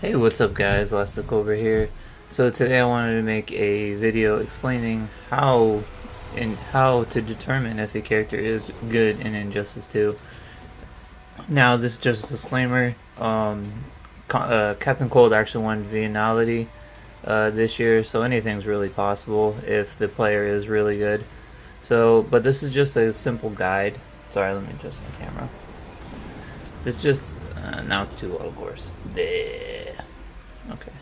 Hey, what's up guys, Elastic over here. So today I wanted to make a video explaining how to determine if a character is good in Injustice 2. Now this is just a disclaimer, Captain Cold actually won Vianality this year, so anything's really possible if the player is really good. But this is just a simple guide. Sorry, let me adjust my camera. It's just, now it's too low, of course. There. Okay.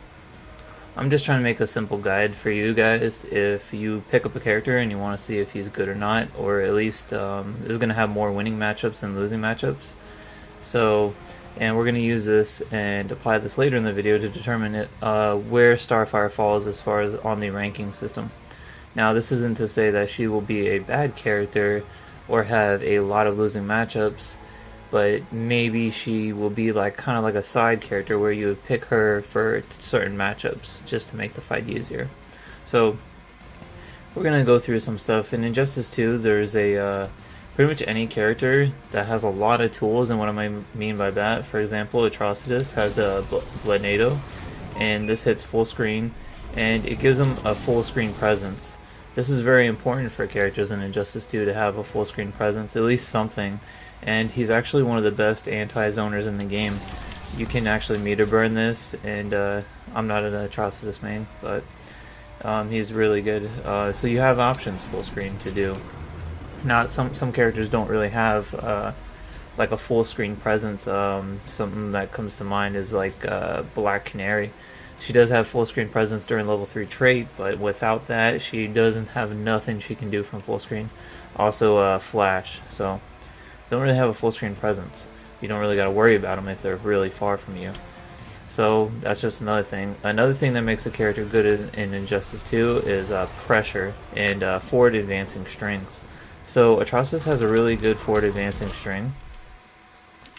I'm just trying to make a simple guide for you guys if you pick up a character and you want to see if he's good or not, or at least is going to have more winning matchups than losing matchups. And we're going to use this and apply this later in the video to determine where Starfire falls as far as on the ranking system. Now, this isn't to say that she will be a bad character or have a lot of losing matchups, but maybe she will be kind of like a side character where you would pick her for certain matchups just to make the fight easier. So we're gonna go through some stuff. In Injustice 2, there's a pretty much any character that has a lot of tools, and what I mean by that, for example, Atrocitus has a Bloodnado, and this hits full screen, and it gives them a full screen presence. This is very important for characters in Injustice 2 to have a full screen presence, at least something. And he's actually one of the best anti-zoners in the game. You can actually meter burn this, and I'm not an Atrocitus main, but he's really good. So you have options full screen to do. Now, some characters don't really have like a full screen presence. Something that comes to mind is like Black Canary. She does have full screen presence during level 3 trait, but without that, she doesn't have nothing she can do from full screen. Also, Flash. So don't really have a full screen presence. You don't really got to worry about them if they're really far from you. So that's just another thing. Another thing that makes a character good in Injustice 2 is pressure and forward advancing strings. So Atrocitus has a really good forward advancing string.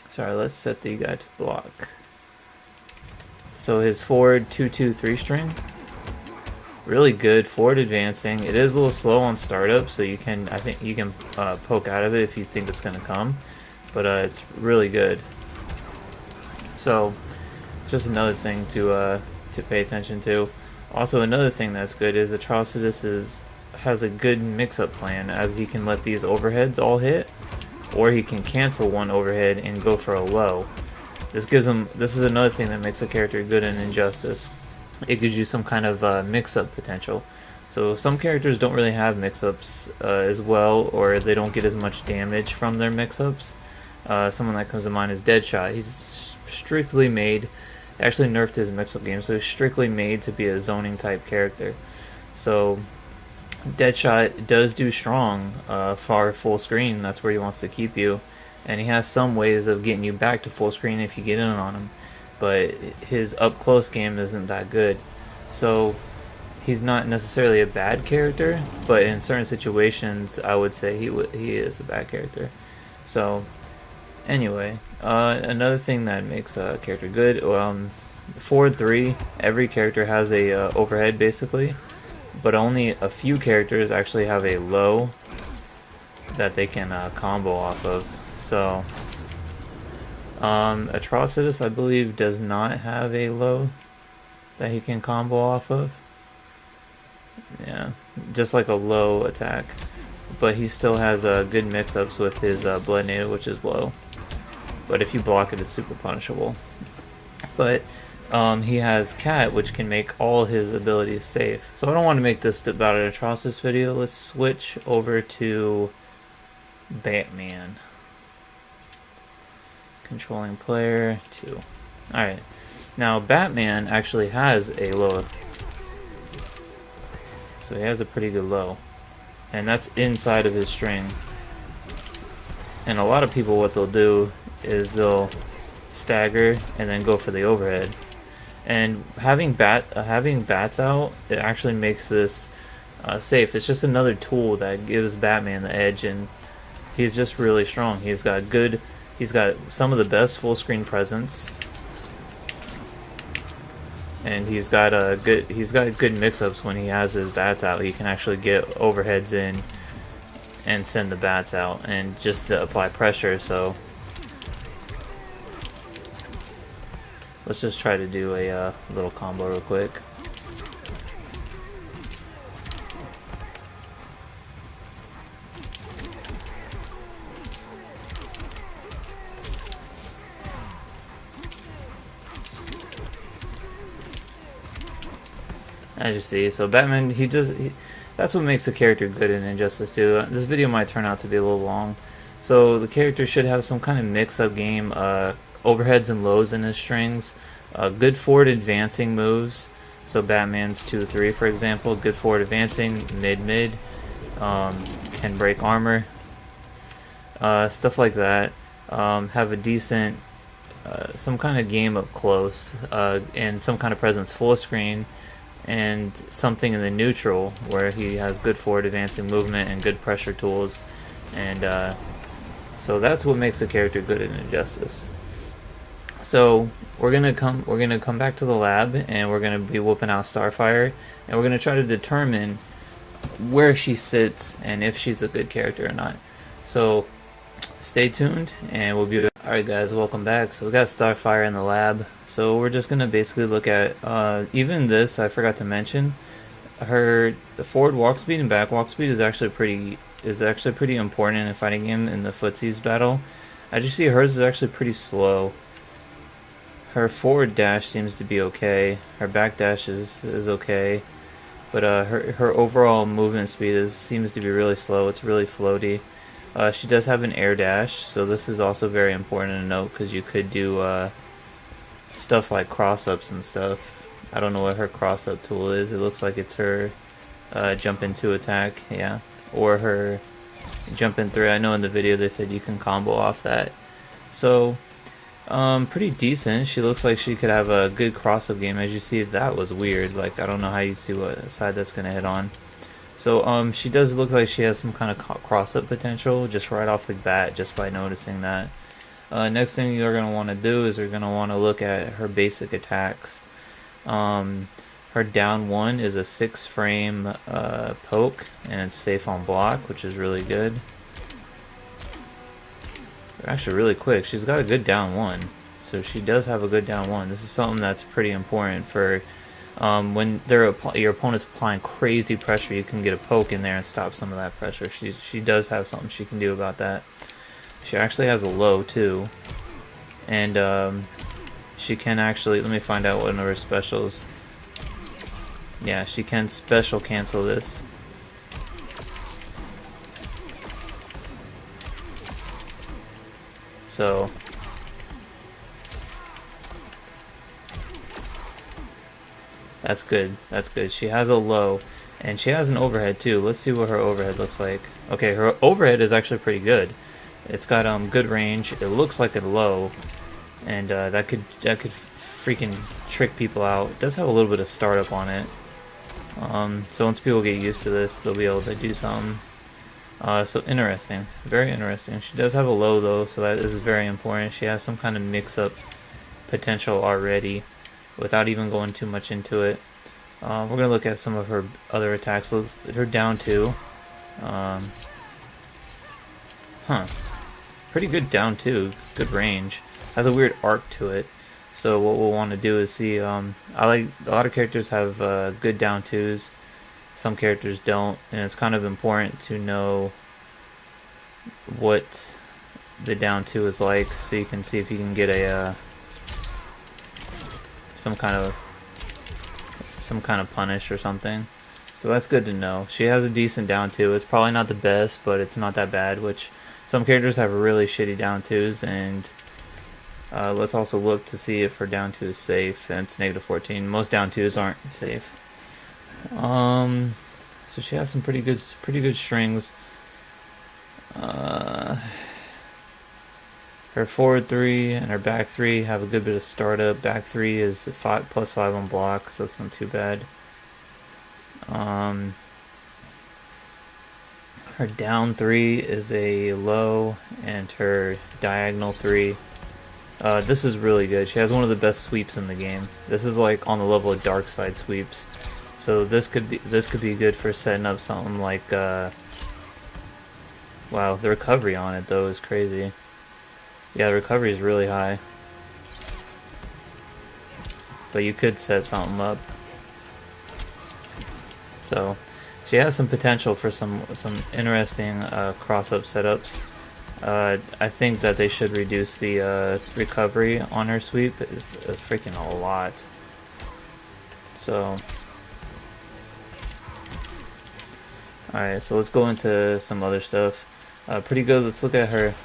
Sorry, let's set the guy to block. So his forward 2-2-3 string, really good forward advancing. It is a little slow on startup, so I think you can poke out of it if you think it's going to come, but it's really good. So just another thing to pay attention to. Also, another thing that's good is Atrocitus has a good mix-up plan, as he can let these overheads all hit, or he can cancel one overhead and go for a low. This is another thing that makes a character good in Injustice. It gives you some kind of mix-up potential. So some characters don't really have mix-ups as well, or they don't get as much damage from their mix-ups. Someone that comes to mind is Deadshot. He's strictly made, actually nerfed his mix-up game, so he's strictly made to be a zoning type character. So Deadshot does do strong far full screen. That's where he wants to keep you, and he has some ways of getting you back to full screen if you get in on him, but his up close game isn't that good. So he's not necessarily a bad character, but in certain situations I would say he is a bad character. So anyway, another thing that makes a character good, forward 3, every character has a overhead basically, but only a few characters actually have a low that they can combo off of. So Atrocitus, I believe, does not have a low that he can combo off of. Yeah, just like a low attack. But he still has good mix-ups with his Bloodnado, which is low. But if you block it, it's super punishable. But he has Cat, which can make all his abilities safe. So I don't want to make this about an Atrocitus video. Let's switch over to Batman. Controlling player 2. Alright. Now Batman actually has a low. So he has a pretty good low. And that's inside of his string. And a lot of people, what they'll do is they'll stagger and then go for the overhead. And having bats out, it actually makes this safe. It's just another tool that gives Batman the edge, and he's just really strong. He's got some of the best full screen presence, and he's got good mix-ups when he has his bats out. He can actually get overheads in and send the bats out, and just to apply pressure. So Let's just try to do a little combo real quick. As you see, so Batman, that's what makes a character good in Injustice 2. This video might turn out to be a little long. So the character should have some kind of mix-up game, overheads and lows in his strings, good forward advancing moves. So Batman's 2-3, for example, good forward advancing, mid-mid, can break armor, stuff like that. Have a decent, some kind of game up close, and some kind of presence full screen, and something in the neutral where he has good forward advancing movement and good pressure tools, and so that's what makes a character good in Injustice. So we're gonna come back to the lab, and we're gonna be whooping out Starfire, and we're gonna try to determine where she sits and if she's a good character or not. So stay tuned, and we'll be alright guys, welcome back. So we got Starfire in the lab. So we're just gonna basically look at even this. I forgot to mention the forward walk speed and back walk speed is actually pretty important in a fighting game in the footsies battle. As you see, hers is actually pretty slow. Her forward dash seems to be okay. Her back dash is okay, but her overall movement speed seems to be really slow. It's really floaty. She does have an air dash, so this is also very important to note because you could do stuff like cross-ups and stuff. I don't know what her cross-up tool is. It looks like it's her jump into attack, yeah, or her jump in 3. I know in the video they said you can combo off that. So pretty decent. She looks like she could have a good cross-up game. As you see, that was weird. Like, I don't know how you see what side that's gonna hit on. So she does look like she has some kind of cross-up potential just right off the bat, just by noticing that. Next thing you're going to want to do is you're going to want to look at her basic attacks. Her down 1 is a 6-frame poke, and it's safe on block, which is really good. Actually really quick. She's got a good down 1, so she does have a good down 1. This is something that's pretty important for when your opponent's applying crazy pressure. You can get a poke in there and stop some of that pressure. She does have something she can do about that. She actually has a low too, and she can actually, let me find out one of her specials. Yeah, she can special cancel this. So that's good. That's good. She has a low, and she has an overhead too. Let's see what her overhead looks like. Okay, her overhead is actually pretty good. It's got good range. It looks like a low, and that could freaking trick people out. It does have a little bit of startup on it. So once people get used to this, they'll be able to do something. So interesting, very interesting. She does have a low though, so that is very important. She has some kind of mix-up potential already, without even going too much into it. We're gonna look at some of her other attacks. Looks her down 2. Pretty good down 2. Good range. Has a weird arc to it. So what we'll want to do is see. I like a lot of characters have good down 2s. Some characters don't, and it's kind of important to know what the down 2 is like, so you can see if you can get a some kind of punish or something. So that's good to know. She has a decent down 2. It's probably not the best, but it's not that bad, which some characters have really shitty down 2s, and let's also look to see if her down 2 is safe, and it's -14. Most down 2s aren't safe. So she has some pretty good strings. Her forward 3 and her back 3 have a good bit of startup. Back 3 is +5 on block, so it's not too bad. Her down 3 is a low, and her diagonal 3. This is really good. She has one of the best sweeps in the game. This is like on the level of dark side sweeps. So this could be good for setting up something like wow, the recovery on it though is crazy. Yeah, the recovery is really high. but you could set something up. So she has some potential for some interesting cross-up setups. I think that they should reduce the recovery on her sweep. It's freaking a lot. So, alright, so let's go into some other stuff. Pretty good. Let's look at her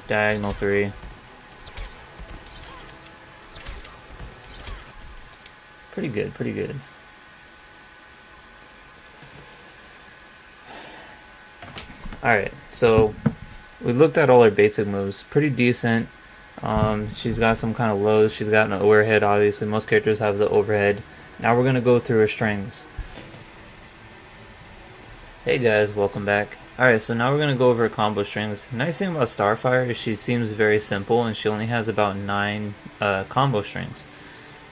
diagonal 3. Pretty good, pretty good. Alright, so we looked at all her basic moves. Pretty decent. She's got some kind of lows. She's got an overhead, obviously. Most characters have the overhead. Now we're going to go through her strings. Hey guys, welcome back. Alright, so now we're going to go over her combo strings. Nice thing about Starfire is she seems very simple and she only has about 9 combo strings.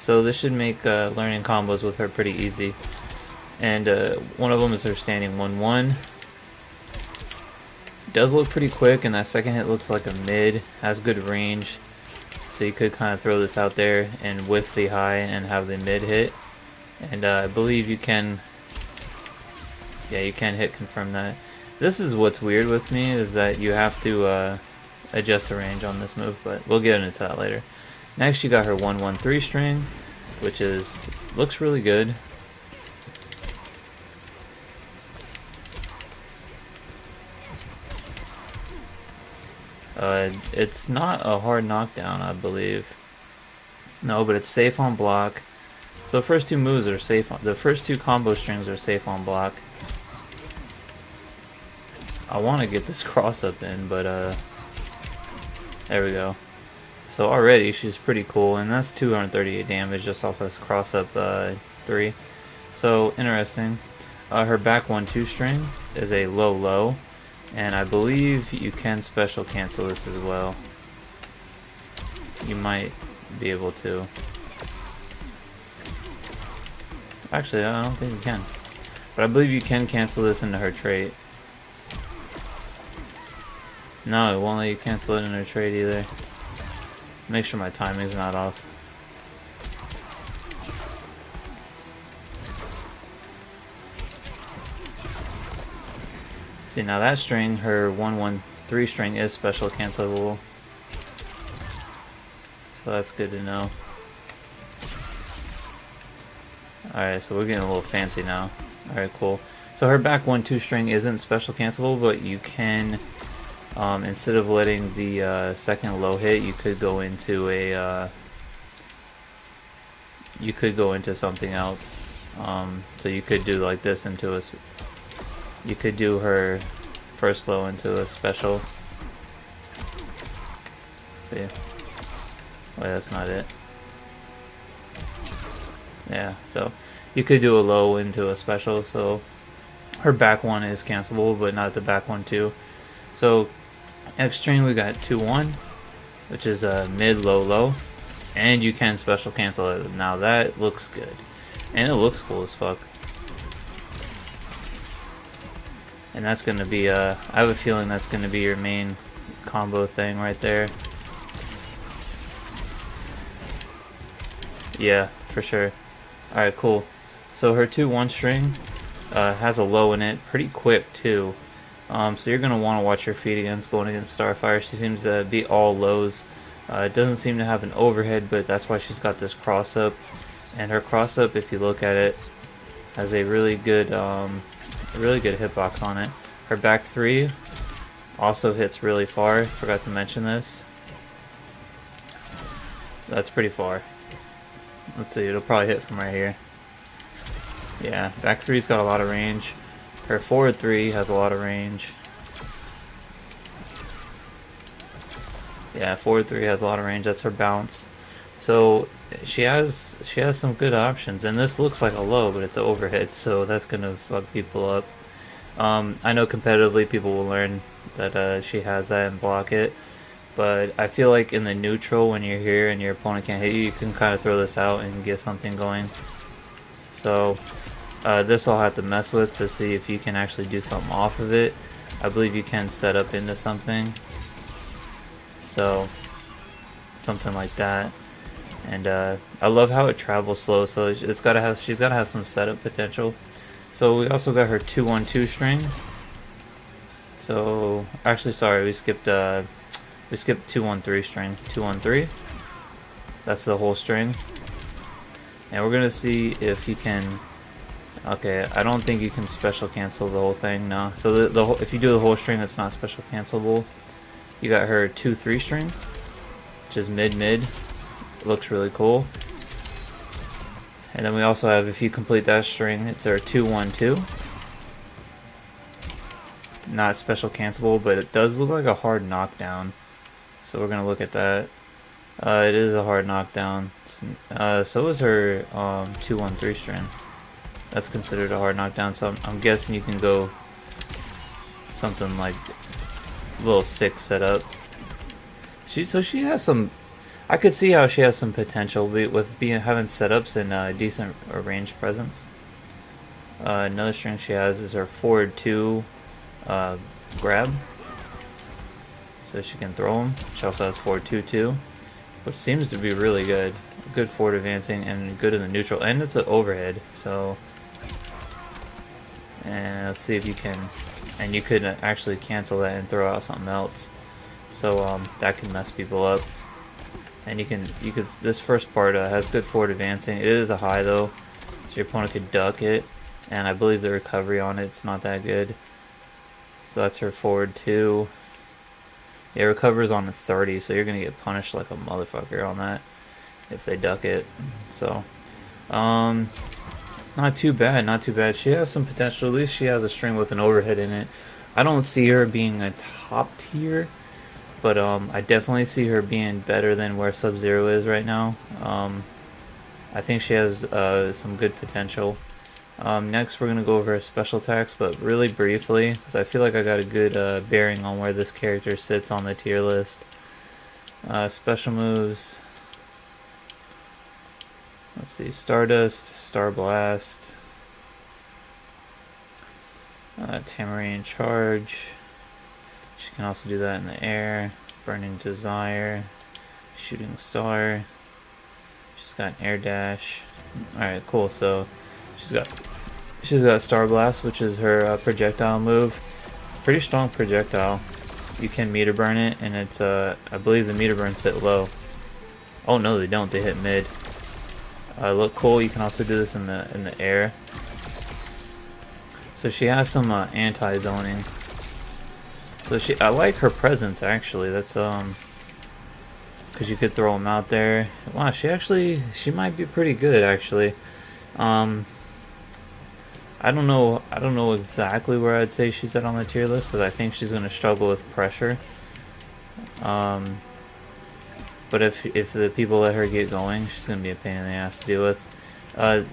So this should make learning combos with her pretty easy. And one of them is her standing 1-1. Does look pretty quick, and that second hit looks like a mid. Has good range, so you could kind of throw this out there and whiff the high and have the mid hit. And I believe you can, yeah, you can hit confirm that. This is what's weird with me, is that you have to adjust the range on this move, but we'll get into that later. Next, you got her 1-1-3 string, which looks really good. It's not a hard knockdown, I believe. No, but it's safe on block. So the first 2 moves are safe on, the first 2 combo strings are safe on block. I want to get this cross up in, but there we go. So already she's pretty cool, and that's 238 damage just off this cross up 3. So interesting. Her back 1-2 string is a low, and I believe you can special cancel this as well. You might be able to. Actually, I don't think you can. But I believe you can cancel this into her trait. No, it won't let you cancel it in her trait either. Make sure my timing's not off. See, now that string, her 1-1-3 string is special cancelable. So that's good to know. Alright, so we're getting a little fancy now. Alright, cool. So her back 1-2 string isn't special cancelable, but you can, instead of letting the second low hit, you could go into a, you could go into something else. So you could do like this into a, you could do her first low into a special. See? Wait, that's not it. Yeah, so you could do a low into a special, so her back 1 is cancelable, but not the back 1 too. So next string we got 2-1, which is a mid low, and you can special cancel it. Now that looks good, and it looks cool as fuck. And that's gonna be I have a feeling that's gonna be your main combo thing right there. Yeah, for sure. Alright, cool. So her 2-1 string has a low in it, pretty quick too. So you're going to want to watch your feet against going against Starfire. She seems to be all lows. It doesn't seem to have an overhead, but that's why she's got this cross up. And her cross up, if you look at it, has a really good hitbox on it. Her back 3 also hits really far. Forgot to mention this. That's pretty far. Let's see, it'll probably hit from right here. Yeah, back 3's got a lot of range. Her forward 3 has a lot of range. Yeah, forward 3 has a lot of range. That's her bounce. So she has some good options, and this looks like a low, but it's an overhead, so that's gonna fuck people up. I know competitively people will learn that she has that and block it. But I feel like in the neutral, when you're here and your opponent can't hit you, you can kind of throw this out and get something going. So this I'll have to mess with to see if you can actually do something off of it. I believe you can set up into something. So something like that. And I love how it travels slow, so she's gotta have some setup potential. So we also got her 2-1-2 string. So actually, sorry, we skipped 2-1-3 string. 2-1-3. That's the whole string. And we're gonna see if you can. Okay, I don't think you can special cancel the whole thing. No. So if you do the whole string, that's not special cancelable. You got her 2-3 string, which is mid. Looks really cool. And then we also have, if you complete that string, it's our 2-1-2. Not special cancelable, but it does look like a hard knockdown. So we're gonna look at that. It is a hard knockdown. So is her 2-1-3 string. That's considered a hard knockdown. So I'm guessing you can go something like little 6 setup. So she has some. I could see how she has some potential with having setups and decent range presence. Another string she has is her forward 2 grab, so she can throw them. She also has forward 2-2, which seems to be really good. Good forward advancing and good in the neutral, and it's an overhead. So, and let's see if you can, and you could actually cancel that and throw out something else. So that can mess people up. And you could. This first part has good forward advancing. It is a high though, so your opponent could duck it, and I believe the recovery on it's not that good. So that's her forward 2. It recovers on 30, so you're gonna get punished like a motherfucker on that if they duck it. So, not too bad, not too bad. She has some potential. At least she has a string with an overhead in it. I don't see her being a top tier, but I definitely see her being better than where Sub-Zero is right now. I think she has some good potential. Next, we're going to go over her special attacks, but really briefly, because I feel like I got a good bearing on where this character sits on the tier list. Special moves. Let's see, Stardust, Star Blast, Tamarind Charge. She can also do that in the air. Burning Desire, Shooting Star. She's got an Air Dash. Alright, cool. So she's got Star Blast, which is her projectile move. Pretty strong projectile. You can meter burn it, and it's I believe the meter burns hit low. Oh no, they don't. They hit mid. Look cool. You can also do this in the air. So she has some anti-zoning. So I like her presence actually. That's because you could throw them out there. Wow, she might be pretty good actually. I don't know exactly where I'd say she's at on the tier list, because I think she's gonna struggle with pressure. But if the people let her get going, she's gonna be a pain in the ass to deal with.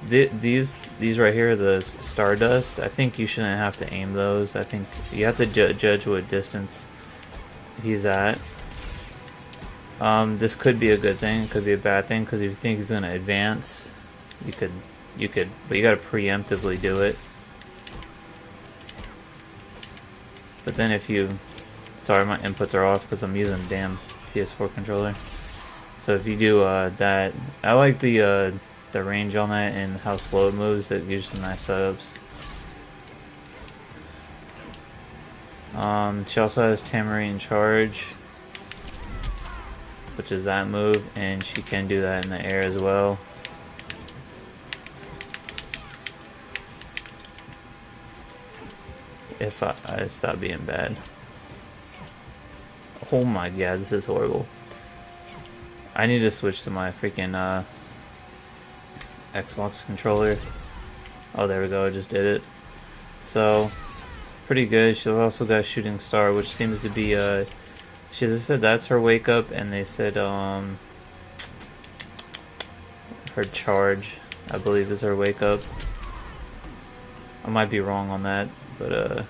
These right here, the Stardust, I think you shouldn't have to aim those. I think you have to judge what distance he's at. This could be a good thing, it could be a bad thing, because if you think he's gonna advance, you could, but you gotta preemptively do it. But then if you, sorry, my inputs are off because I'm using a damn PS4 controller. So if you do that, I like the range on that and how slow it moves. That gives some nice setups. She also has Tamarind Charge, which is that move, and she can do that in the air as well. If I stop being bad. Oh my god, this is horrible. I need to switch to my freaking Xbox controller. Oh, there we go, I just did it. So, pretty good. She's also got Shooting Star, which seems to be, she said that's her wake up, and they said, her charge, I believe, is her wake up. I might be wrong on that, but,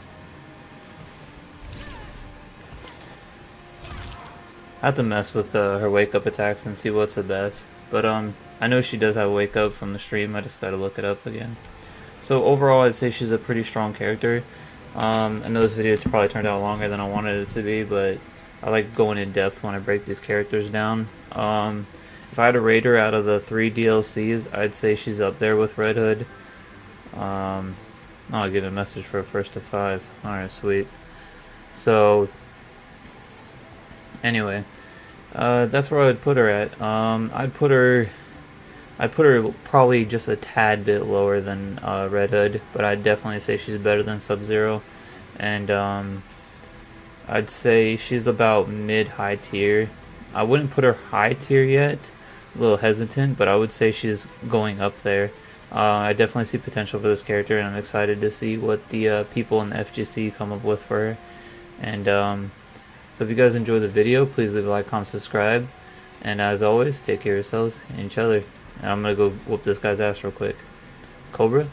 I have to mess with her wake up attacks and see what's the best. But I know she does have a wake up from the stream. I just gotta look it up again. So overall, I'd say she's a pretty strong character. I know this video probably turned out longer than I wanted it to be, but I like going in depth when I break these characters down. if I had to rate her out of the 3 DLCs, I'd say she's up there with Red Hood. Oh, I get a message for a first to 5. Alright, sweet. So, anyway, that's where I'd put her at. I'd put her probably just a tad bit lower than Red Hood, but I'd definitely say she's better than Sub-Zero. And I'd say she's about mid-high tier. I wouldn't put her high tier yet. A little hesitant, but I would say she's going up there. I definitely see potential for this character, and I'm excited to see what the people in the FGC come up with for her. And so if you guys enjoyed the video, please leave a like, comment, subscribe. And as always, take care of yourselves and each other. And I'm gonna go whoop this guy's ass real quick. Cobra?